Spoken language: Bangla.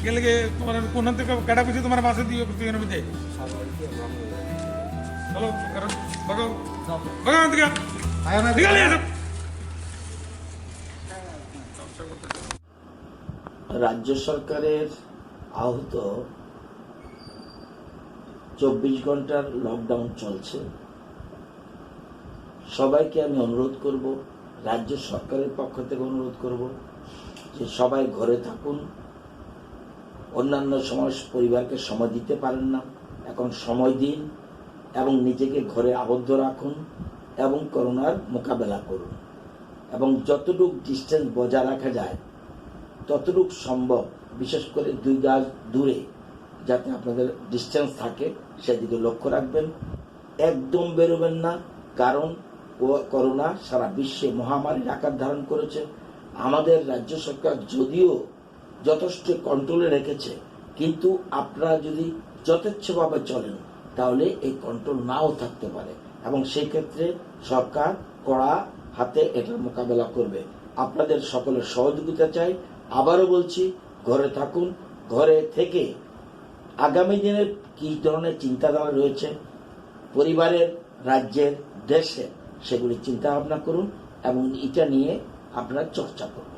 গেলে তোমার কোন থেকে কাটা পিছিয়ে তোমার মাসে দিয়ে করতে গেলে বিদে চলো কারণ ভাগো ভাগো থেকে রাজ্য সরকারের আহত 24 ঘন্টার লকডাউন চলছে। সবাইকে আমি অনুরোধ করব, রাজ্য সরকারের পক্ষ থেকে অনুরোধ করব যে সবাই ঘরে থাকুন। অন্যান্য সময় পরিবারকে সময় দিতে পারেন না, এখন সময় দিন এবং নিজেকে ঘরে আবদ্ধ রাখুন এবং করোনার মোকাবেলা করুন এবং যতটুকু ডিস্টেন্স বজায় রাখা যায় ততটুকু সম্ভব, বিশেষ করে 2 গজ দূরে যাতে আপনাদের ডিস্টেন্স থাকে সেদিকে লক্ষ্য রাখবেন। একদম বেরোবেন না, কারণ করোনা সারা বিশ্বে মহামারীর আকার ধারণ করেছে। আমাদের রাজ্য সরকার যদিও যথেষ্ট কন্ট্রোলে রেখেছে, কিন্তু আপনারা যদি যথেচ্ছভাবে চলেন তাহলে এই কন্ট্রোল নাও থাকতে পারে এবং সেই ক্ষেত্রে সরকার কড়া হাতে এটার মোকাবেলা করবে। আপনাদের সকলের সহযোগিতা চাই। আবারও বলছি, ঘরে থাকুন। ঘরে থেকে আগামী দিনের কি ধরনের চিন্তাধারা রয়েছে পরিবারের, রাজ্যের, দেশের, সেগুলি চিন্তা ভাবনা করুন এবং এটা নিয়ে আপনারা চর্চা করুন।